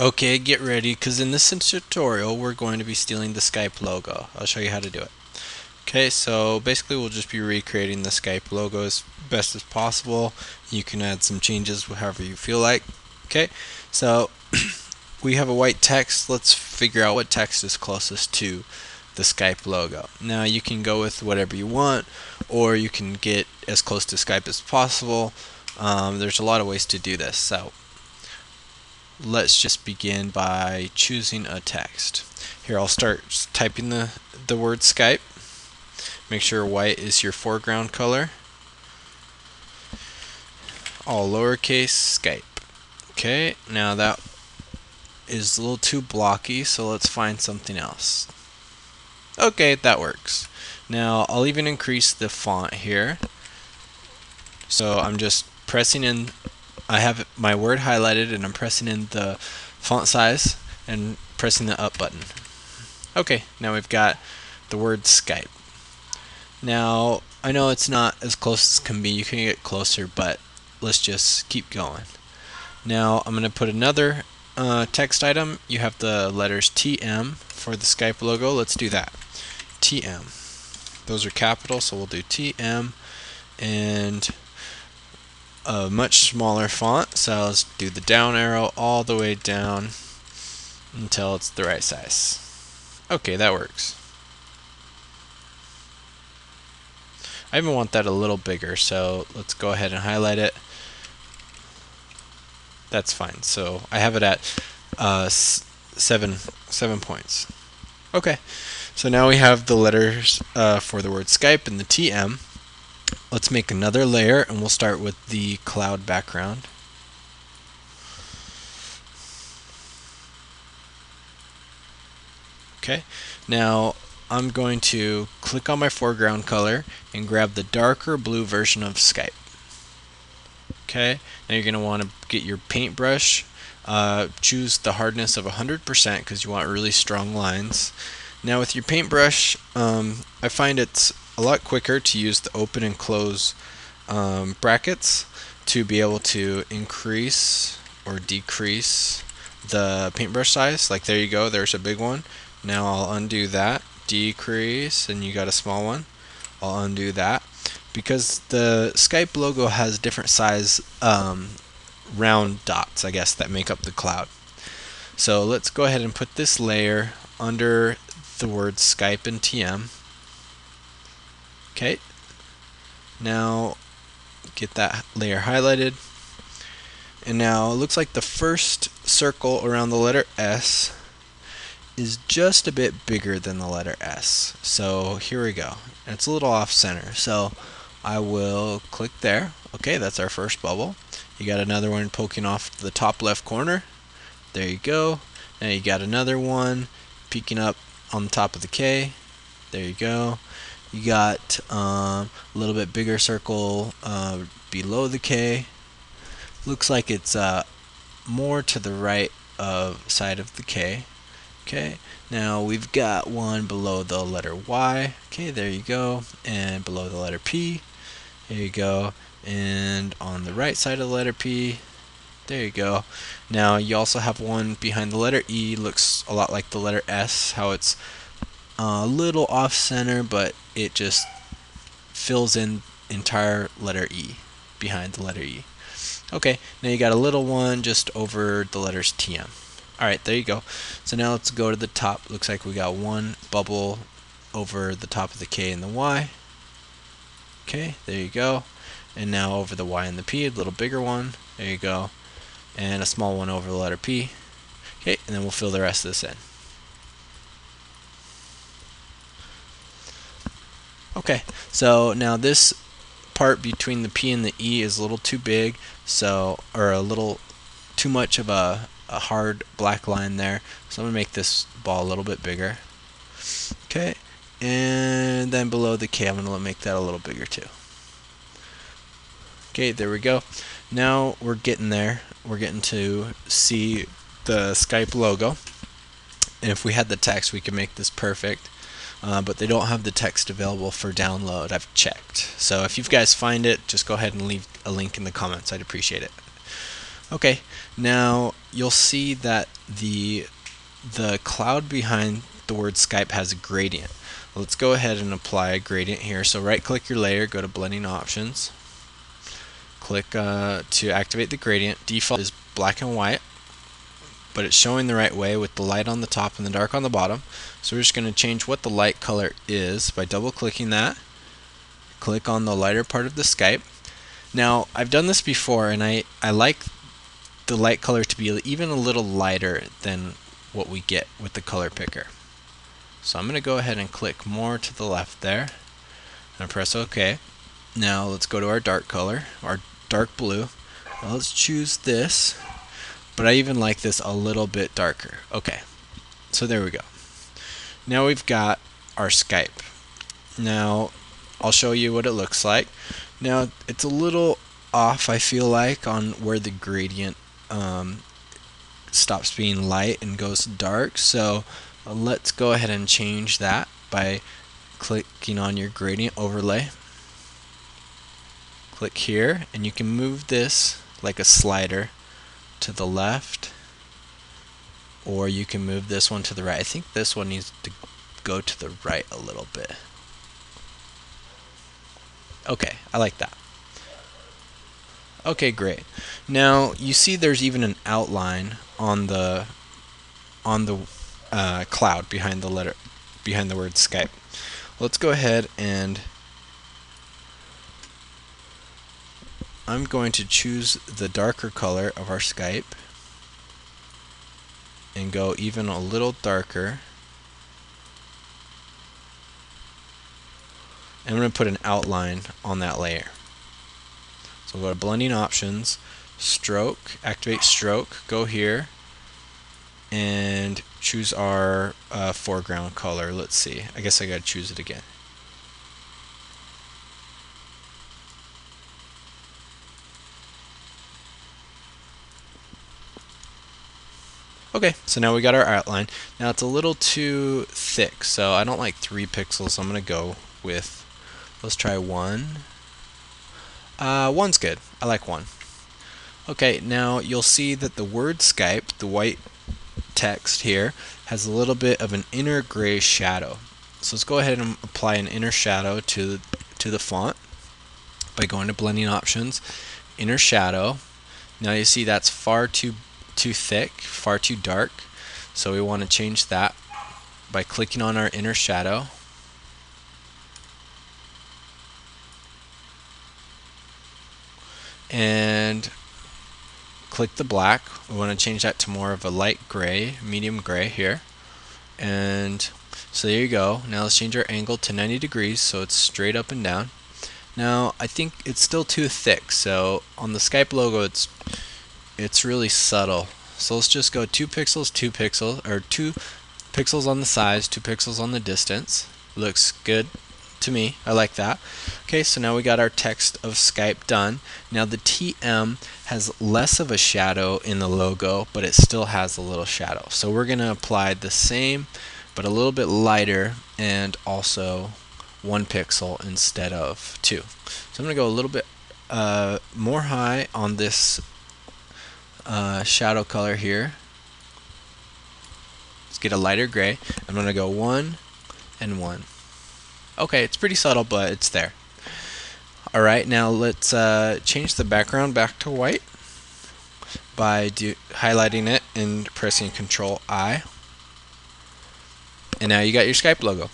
Okay, get ready, because in this tutorial we're going to be stealing the Skype logo. I'll show you how to do it. Okay, so basically we'll just be recreating the Skype logo as best as possible. You can add some changes however you feel like. Okay, so we have a white text. Let's figure out what text is closest to the Skype logo. Now you can go with whatever you want, or you can get as close to Skype as possible. There's a lot of ways to do this. So let's just begin by choosing a text. Here, I'll start typing the word Skype. Make sure white is your foreground color. All lowercase Skype. Okay, now that is a little too blocky, so let's find something else. Okay, that works. Now I'll even increase the font here. So I'm just pressing in, I have my word highlighted and I'm pressing in the font size and pressing the up button. Okay, now we've got the word Skype. Now, I know it's not as close as can be, you can get closer, but let's just keep going. Now, I'm going to put another text item. You have the letters TM for the Skype logo. Let's do that. TM. Those are capital, so we'll do TM and a much smaller font. So let's do the down arrow all the way down until it's the right size. Okay, that works. I even want that a little bigger, so let's go ahead and highlight it. That's fine. So I have it at 7 points. Okay, so now we have the letters for the word Skype and the TM. Let's make another layer, and we'll start with the cloud background. Okay, now I'm going to click on my foreground color and grab the darker blue version of Skype. Okay, now you're going to want to get your paintbrush, choose the hardness of 100% because you want really strong lines. Now with your paintbrush, I find it's a lot quicker to use the open and close brackets to be able to increase or decrease the paintbrush size. Like there you go, there's a big one. Now I'll undo that, decrease, and you got a small one. I'll undo that. Because the Skype logo has different size round dots, I guess, that make up the cloud. So let's go ahead and put this layer under the words Skype and TM. Okay. Now get that layer highlighted. And now it looks like the first circle around the letter S is just a bit bigger than the letter S. So here we go. And it's a little off center. So I will click there. Okay, that's our first bubble. You got another one poking off the top left corner. There you go. Now you got another one peeking up on the top of the K. There you go. You got a little bit bigger circle below the K. Looks like it's more to the right side of the K. Okay, now we've got one below the letter Y. Okay, there you go. And below the letter P. There you go. And on the right side of the letter P. There you go. Now you also have one behind the letter E. Looks a lot like the letter S. How it's a little off center, but it just fills in entire letter E behind the letter E. Okay, now you got a little one just over the letters TM. Alright, there you go. So now let's go to the top. Looks like we got one bubble over the top of the K and the Y. Okay, there you go. And now over the Y and the P, a little bigger one. There you go. And a small one over the letter P. Okay, and then we'll fill the rest of this in. Okay, so now this part between the P and the E is a little too big, so, or a little too much of a hard black line there. So I'm going to make this ball a little bit bigger. Okay, and then below the K I'm going to make that a little bigger too. Okay, there we go. Now we're getting there. We're getting to see the Skype logo. And if we had the text, we could make this perfect. But they don't have the text available for download. I've checked. So if you guys find it, just go ahead and leave a link in the comments. I'd appreciate it. Okay, now you'll see that the cloud behind the word Skype has a gradient. Let's go ahead and apply a gradient here. So right click your layer, go to blending options, click to activate the gradient. Default is black and white, but it's showing the right way with the light on the top and the dark on the bottom. So we're just going to change what the light color is by double clicking that. Click on the lighter part of the Skype. Now I've done this before, and I like the light color to be even a little lighter than what we get with the color picker. So I'm going to go ahead and click more to the left there and press OK. Now let's go to our dark color, our dark blue. Now let's choose this, but I even like this a little bit darker. Okay, so there we go. Now we've got our Skype. Now I'll show you what it looks like. Now it's a little off, I feel like, on where the gradient stops being light and goes dark. So let's go ahead and change that by clicking on your gradient overlay. Click here, and you can move this like a slider to the left, or you can move this one to the right. I think this one needs to go to the right a little bit. Okay, I like that. Okay, great. Now you see there's even an outline on the cloud behind the word Skype. Let's go ahead, and I'm going to choose the darker color of our Skype and go even a little darker. And I'm going to put an outline on that layer. So we'll go to blending options, stroke, activate stroke, go here, and choose our foreground color. Let's see, I guess I gotta choose it again. Okay, so now we got our outline. Now it's a little too thick, so I don't like 3 pixels, so I'm gonna go with, let's try 1. 1's good, I like 1. Okay, now you'll see that the word Skype, the white text here, has a little bit of an inner gray shadow. So let's go ahead and apply an inner shadow to the font by going to blending options, inner shadow. Now you see that's far too thick, far too dark. So we want to change that by clicking on our inner shadow. And click the black. We want to change that to more of a light gray, medium gray here. And so there you go. Now let's change our angle to 90 degrees so it's straight up and down. Now I think it's still too thick, so on the Skype logo it's really subtle. So let's just go 2 pixels, 2 pixels, or 2 pixels on the size, 2 pixels on the distance. Looks good to me. I like that. Okay, so now we got our text of Skype done. Now the TM has less of a shadow in the logo, but it still has a little shadow. So we're going to apply the same, but a little bit lighter, and also 1 pixel instead of 2. So I'm going to go a little bit more high on this shadow color here. Let's get a lighter gray. I'm going to go 1 and 1. Okay, it's pretty subtle, but it's there. Alright, now let's change the background back to white by highlighting it and pressing Control I. And now you got your Skype logo.